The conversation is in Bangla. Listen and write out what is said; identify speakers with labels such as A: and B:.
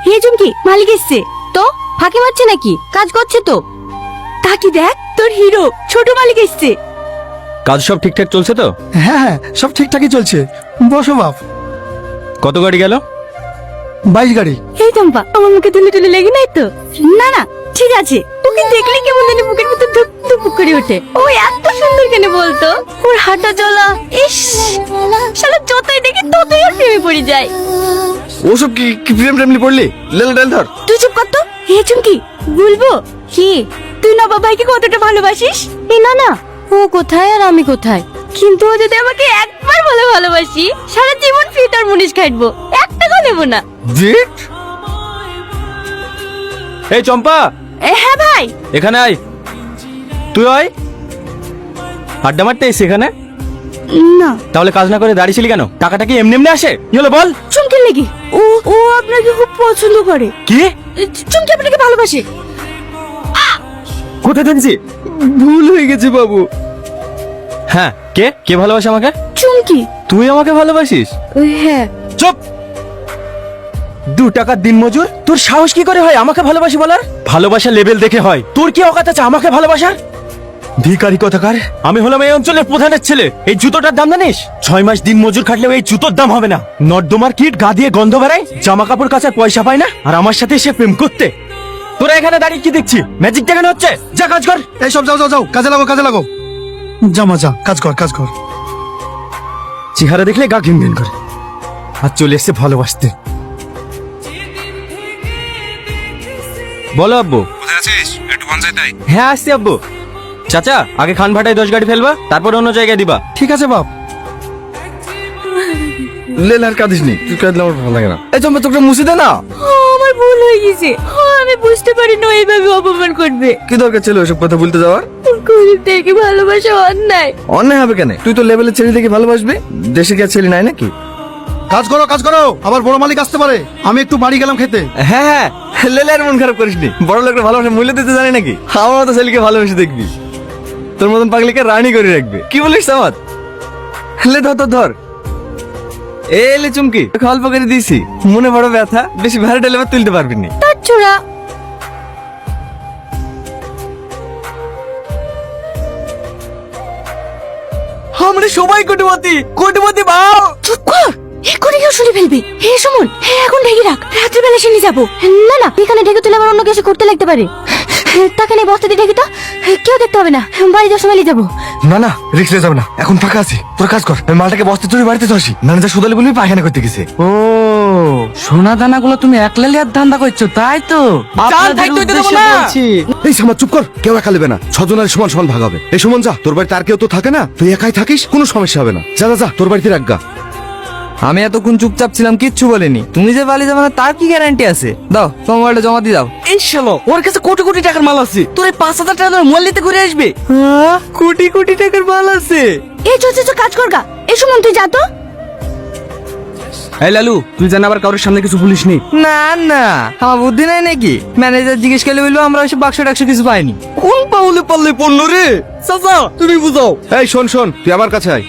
A: হে চুমকি, মালিক এসছে। তো ফাঁকি মারছে নাকি? কাজ করছে তো। তাকি দেখ, তোর হিরো ছোট মালিক এসছে।
B: কাজ সব ঠিকঠাক চলছে তো?
C: হ্যাঁ হ্যাঁ, সব ঠিকঠাকই চলছে। বসো বাপ।
B: কত গাড়ি গেল?
C: 22 গাড়ি।
A: এই চম্পা, আমার মুখে তুলে তুলে লেগে নাই তো? না না, ঠিক আছে। ওকে দেখলে কেমন জানি বুকের ভিতর ধুক ধুক করে ওঠে। ও এত সুন্দর কেন বলতো? ওর হাঁটা চলা, ইস, শালা যতই দেখি ততই আর প্রেমে পড়ে যায়।
B: ওসব কি কি প্রেম প্রেমলি পড়লি? লেল ডাল ধর।
A: তুই চুপ কর তো। হে চুমকি, বলবো কি তুই নবাব ভাইকে কতটা ভালোবাসিস? না না, ও কোথায় আর আমি কোথায়? কিন্তু ও যদি আমাকে একবার বলে ভালোবাসি, সারা জীবন ফিট আর মুনিশ খাটবো, এক টাকা নেবো না।
B: জিট। এই চম্পা,
A: হ্যাঁ ভাই।
B: এখানে আয়। তুই আয়। আড্ডা মারতে এসে এখানে?
A: না,
B: তাহলে কাজ না করে দাঁড়িয়েছিলি কেন? টাকাটা কি এমনি এমনি আসে? কি হলো বল?
A: চুমকির লেগে। ও ও আপনাকে খুব পছন্দ করে।
B: কি?
A: চুমকি আপনাকে ভালোবাসে।
B: কোথায় থাকছি? ভুল হয়ে গেছে বাবু। হ্যাঁ, কে কে ভালোবাসে আমাকে?
A: চুমকি।
B: তুই আমাকে ভালোবাসিস?
A: হ্যাঁ।
B: চুপ। 2 টাকার দিন মজুর, তোর সাহস কি করে হয় আমাকে ভালোবাসি বলার? ভালোবাসা লেভেল দেখে হয়। তোর কি অকাত আছে আমাকে ভালোবাসার? ভিখারি কথাকার। আমি হলাম এই অঞ্চলের প্রধানের ছেলে। এই জুতোটার দাম জানিস? 6 মাস দিন মজুর খাটলেও এই জুতোর দাম হবে না। নর্দমার কিট গা দিয়ে গন্ধ বেড়ায়, জামা কাপড় কাচার পয়সা পায় না, আর আমার সাথে এসে প্রেম করতে। তোরা এখানে দাঁড়িয়ে কি দেখছি? ম্যাজিক দেখানো হচ্ছে? যা কাজ কর।
C: এই সব যাও যাও যাও, কাজে লাগো কাজে লাগো। জামা যা, কাজ কর কাজ কর।
B: চেহারা দেখলে গা ঘিন ঘিন করে। আর চলে এসছে ভালোবাসতে। বলো আব্বু।
D: কোথায় আছিস? একটু পঞ্চায়েত আয়।
B: হ্যাঁ আসছি আব্বু। চাচা, আগে খান ভাটায় 10 গাড়ি ফেলবা, তারপর অন্য জায়গায় দিবা।
C: ঠিক আছে বাপ।
B: লেল আর কাঁদিস নি, তুই কাঁদলে আমার ভালো লাগে না। এই চম্পা, তোকে মুছে দে না।
A: আমার ভুল হয়ে গেছে। আমি বুঝতে পারি না এইভাবে অপমান করবে।
B: কি দরকার ছিল ওসব কথা বলতে যাওয়ার?
A: গরিব থেকে ভালোবাসা অন্যায়।
B: অন্যায় হবে কেন? তুই তো লেভেলের ছেলে দেখে ভালোবাসবি। দেশে কি আর ছেলে নাই নাকি?
C: কাজ করো কাজ করো, আবার বড় মালিক আসতে পারে। আমি একটু বাড়ি গেলাম খেতে।
B: হ্যাঁ হ্যাঁ, লেলে আর মন খারাপ করিসনি। বড় লোকের ভালোবাসা মূল্য দিতে জানি নাকি? আমার মতো ছেলেকে ভালোবেসে দেখবি, তোর মতন পাগলিকে রানী করে রাখবে। কি বলিস সামাদ? লে ধর ধর ধর। এলে চুমকি, অল্প করে দিয়েছি, মনে বড় ব্যথা, বেশি ভারী ঢেলে তুলতে পারবি না।
A: তার ছোড়া।
B: আমরা সবাই কোটিপতি, কোটিপতি বাও।
A: চুপ কর, এক্ষুনি কেউ শুনে ফেলবে। হে সুমন, হ্যাঁ এখন ঢেকে রাখ, রাত্রিবেলা সে নিয়ে যাবো। না না, এখানে ঢেকে তুলে আবার অন্য কিছু করতে লাগতে পারে। তাকে নিয়ে বস্তা দিয়ে ঢেকে তো কেউ দেখতে হবে না। বাড়ি যাওয়ার সময় নিয়ে যাবো।
B: না না, রিস্ক নিয়ে যাবে না, এখন ফাঁকা আছে। তোর কাজ কর, আমি মালটাকে বস্তা তুলে বাড়িতে তো আসি। ম্যানেজার সুদালি বলবি পায়খানা করতে গেছে।
E: ও, সোনা দানা গুলো তুমি একলা লিয়ার ধান্দা করছো, তাই তো? আপনাদের উদ্দেশ্যে বলছি।
F: এই সামা চুপ কর, কেউ একা নেবে না, 6 জনের সমান সমান ভাগ হবে। এই সুমন যা, তোর বাড়িতে আর কেউ তো থাকে না, তুই একাই থাকিস, কোনো সমস্যা হবে না। যা যা যা, তোর বাড়িতে রাখগা।
E: আমি এতক্ষণ চুপচাপ ছিলাম, কিচ্ছু বলিনি। তুমি যে পালিয়ে যাবে না তার কি গ্যারান্টি আছে? দাও তোমার মোবাইলটা জমা দিয়ে দাও। এই শালো, ওর কাছে কোটি কোটি টাকার মাল আছে, তোর এই 5,000 টাকার মোবাইল নিতে ঘুরে আসবে? কোটি কোটি টাকার মাল আছে?
A: এই চো কাজ কর গা। এই সুমন তুই যা তো।
E: এই লালু, তুই জান আবার কারোর সামনে কিছু বলিস নি। না না, আমার বুদ্ধি নাই নাকি? ম্যানেজার জিজ্ঞেস করলে বলবো আমরা ওইসব বাক্স টাক্স কিছু পাইনি।
B: কোন পাউলে পাল্লে পড়লো রে? চাচা তুমি বুঝাও।
F: এই শোন শোন, তুই আমার কাছে আয়।